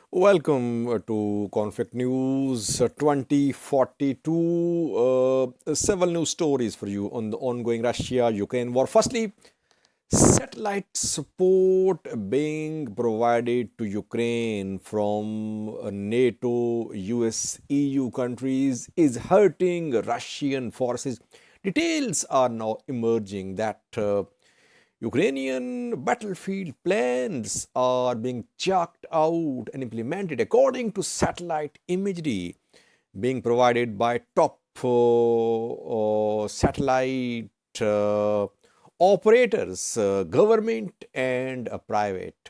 Welcome to Conflict News 2042. Several news stories for you on the ongoing Russia-Ukraine war. Firstly, satellite support being provided to Ukraine from NATO, US, EU countries is hurting Russian forces. Details are now emerging that Ukrainian battlefield plans are being chalked out and implemented according to satellite imagery being provided by top satellite operators, government and private.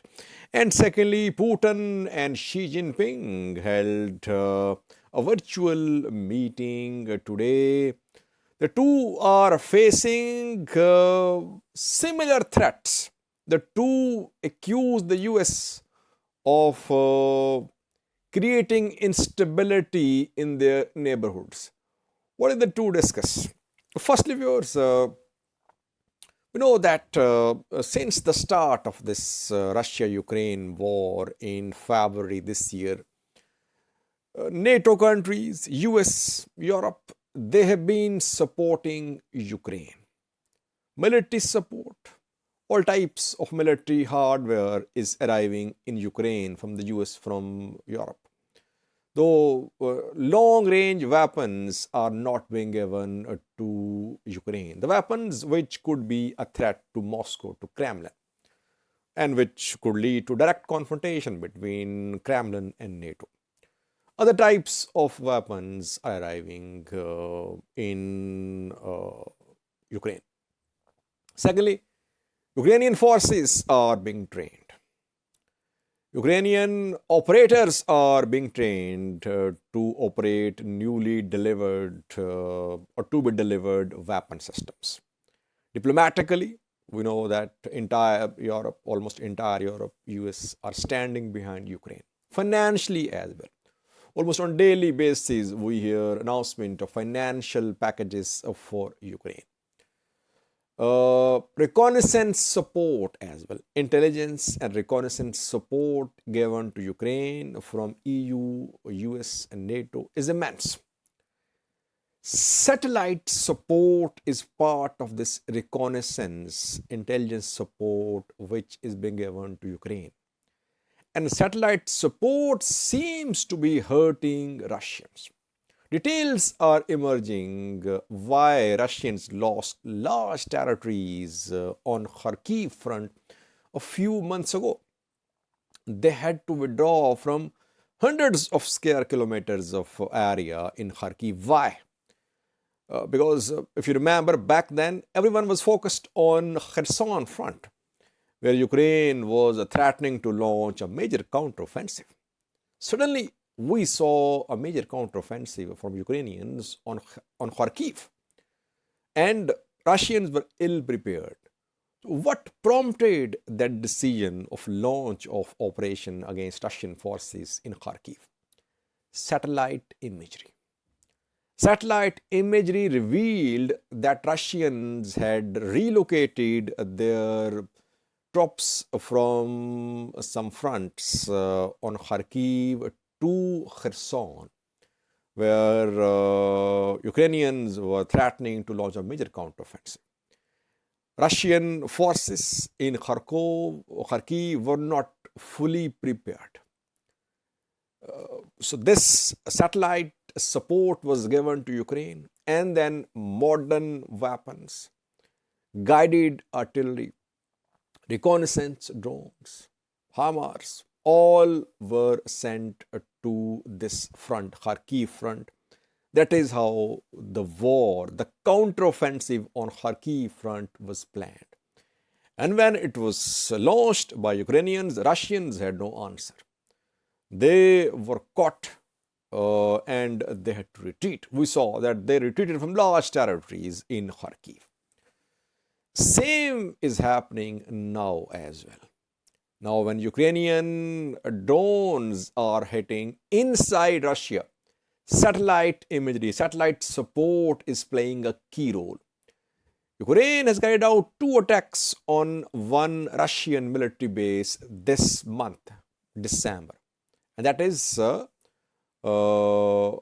And secondly, Putin and Xi Jinping held a virtual meeting today. The two are facing similar threats. The two accuse the US of creating instability in their neighborhoods. What did the two discuss? Firstly, viewers, we know that since the start of this Russia-Ukraine war in February this year, NATO countries, US, Europe, they have been supporting Ukraine. Military support, all types of military hardware is arriving in Ukraine from the US, from Europe. Though long-range weapons are not being given to Ukraine. The weapons which could be a threat to Moscow, to Kremlin, and which could lead to direct confrontation between Kremlin and NATO. Other types of weapons are arriving in Ukraine. Secondly, Ukrainian forces are being trained. Ukrainian operators are being trained to operate newly delivered or to be delivered weapon systems. Diplomatically, we know that entire Europe, almost entire Europe, US are standing behind Ukraine. Financially as well. Almost on daily basis, we hear announcement of financial packages for Ukraine. Reconnaissance support as well. Intelligence and reconnaissance support given to Ukraine from EU, US and NATO is immense. Satellite support is part of this reconnaissance intelligence support which is being given to Ukraine. And satellite support seems to be hurting Russians. Details are emerging why Russians lost large territories on Kharkiv front a few months ago. They had to withdraw from hundreds of square kilometers of area in Kharkiv. Why? Because if you remember back then, everyone was focused on Kherson front, where Ukraine was threatening to launch a major counteroffensive. Suddenly, we saw a major counteroffensive from Ukrainians on Kharkiv, and Russians were ill prepared. What prompted that decision of launch of operation against Russian forces in Kharkiv? Satellite imagery. Satellite imagery revealed that Russians had relocated their troops from some fronts on Kharkiv to Kherson, where Ukrainians were threatening to launch a major counteroffensive. Russian forces in Kharkiv were not fully prepared. So this satellite support was given to Ukraine, and then modern weapons, guided artillery, reconnaissance drones, HIMARS, all were sent to this front, Kharkiv front. That is how the war, the counteroffensive on Kharkiv front was planned. And when it was launched by Ukrainians, Russians had no answer. They were caught and they had to retreat. We saw that they retreated from large territories in Kharkiv. Same is happening now as well. Now, when Ukrainian drones are hitting inside Russia, satellite imagery, satellite support is playing a key role. Ukraine has carried out 2 attacks on one Russian military base this month, December. and that is a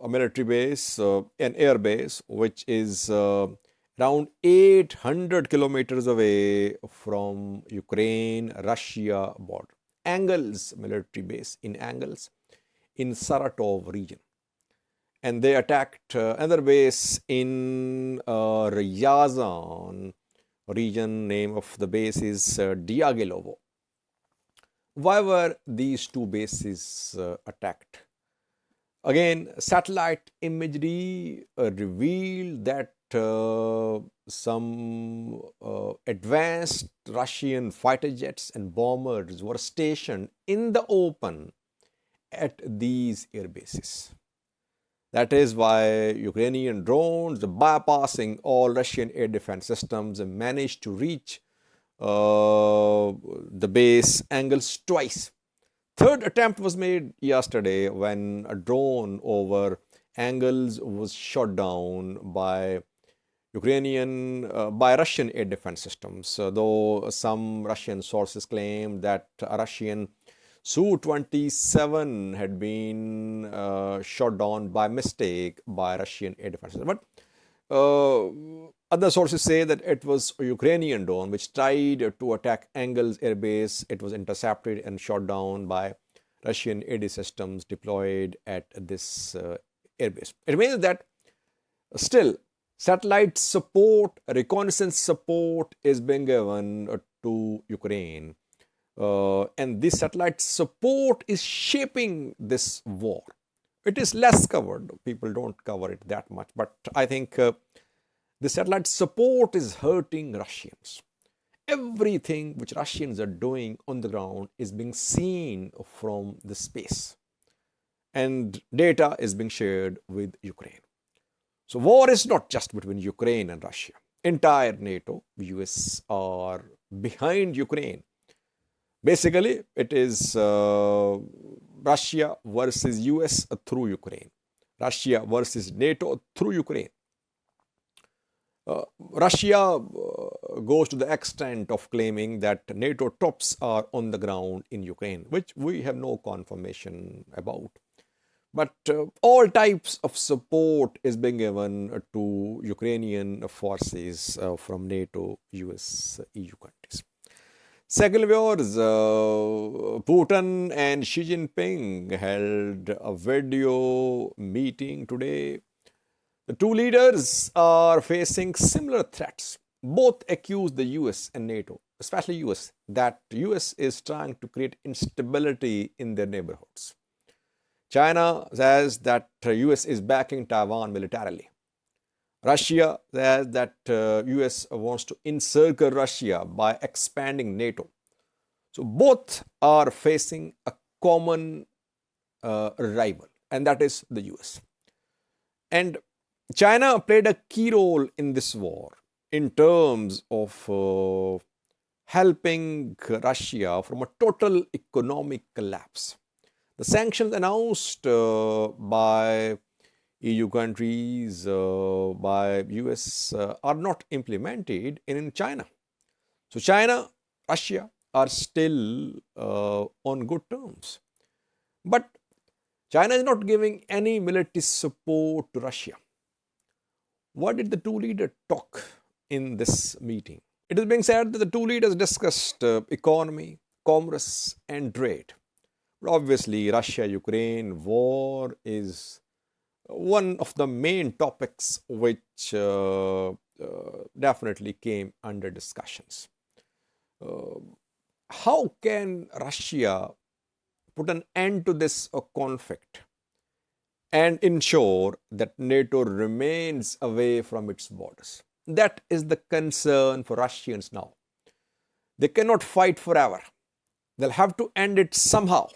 military base, an air base, which is around 800 kilometers away from Ukraine-Russia border. Angles military base in Angles in Saratov region. And they attacked another base in Ryazan region. Name of the base is Diaghilevo. Why were these two bases attacked? Again, satellite imagery revealed that some advanced Russian fighter jets and bombers were stationed in the open at these air bases. That is why Ukrainian drones, bypassing all Russian air defense systems, managed to reach the base Angles twice. Third attempt was made yesterday when a drone over Angles was shot down by Russian air defense systems. Though some Russian sources claim that a Russian Su-27 had been shot down by mistake by Russian air defense systems. But other sources say that it was a Ukrainian drone which tried to attack Angles air base. It was intercepted and shot down by Russian AD systems deployed at this airbase. It means that still satellite support, reconnaissance support is being given to Ukraine. And this satellite support is shaping this war. It is less covered. People don't cover it that much. But I think the satellite support is hurting Russians. Everything which Russians are doing on the ground is being seen from the space. And data is being shared with Ukraine. So war is not just between Ukraine and Russia. Entire NATO, US are behind Ukraine. Basically, it is Russia versus US through Ukraine. Russia versus NATO through Ukraine. Russia goes to the extent of claiming that NATO troops are on the ground in Ukraine, which we have no confirmation about. But all types of support is being given to Ukrainian forces from NATO, US, EU countries. Second viewers, Putin and Xi Jinping held a video meeting today. The two leaders are facing similar threats. Both accuse the US and NATO, especially US, that US is trying to create instability in their neighborhoods. China says that US is backing Taiwan militarily. Russia says that US wants to encircle Russia by expanding NATO. So both are facing a common rival, and that is the US. And China played a key role in this war in terms of helping Russia from a total economic collapse. The sanctions announced by EU countries, by US, are not implemented in China. So China, Russia are still on good terms. But China is not giving any military support to Russia. What did the two leaders talk in this meeting? It is being said that the two leaders discussed economy, commerce, and trade. But obviously, Russia-Ukraine war is one of the main topics which definitely came under discussions. How can Russia put an end to this conflict and ensure that NATO remains away from its borders? That is the concern for Russians now. They cannot fight forever. They'll have to end it somehow.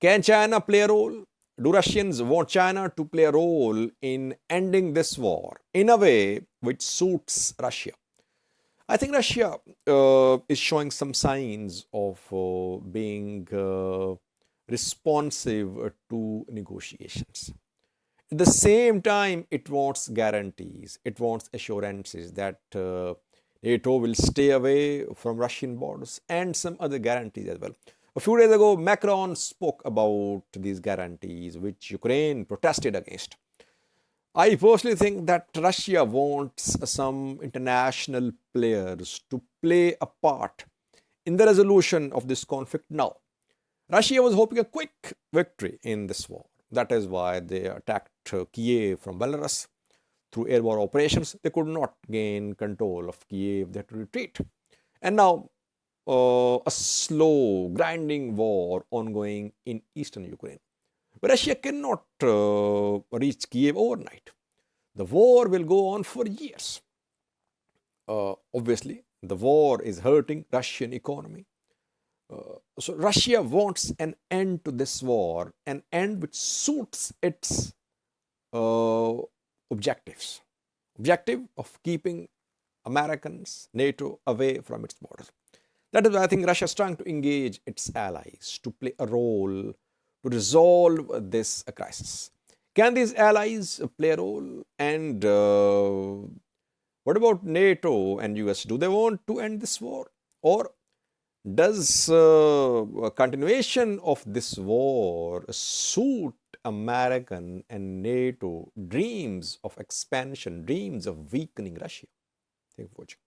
Can China play a role? Do Russians want China to play a role in ending this war in a way which suits Russia? I think Russia is showing some signs of being responsive to negotiations. At the same time, it wants guarantees, it wants assurances that NATO will stay away from Russian borders and some other guarantees as well. A few days ago, Macron spoke about these guarantees, which Ukraine protested against. I personally think that Russia wants some international players to play a part in the resolution of this conflict now. Russia was hoping a quick victory in this war. That is why they attacked Kiev from Belarus through airborne operations. They could not gain control of Kiev, they had to retreat. And now a slow, grinding war ongoing in eastern Ukraine. But Russia cannot reach Kiev overnight. The war will go on for years. Obviously, the war is hurting Russian economy. So Russia wants an end to this war, an end which suits its objectives. Objective of keeping Americans, NATO away from its borders. That is why I think Russia is trying to engage its allies to play a role to resolve this crisis. Can these allies play a role? And what about NATO and US? Do they want to end this war? Or does a continuation of this war suit American and NATO dreams of expansion, dreams of weakening Russia? Thank you for watching.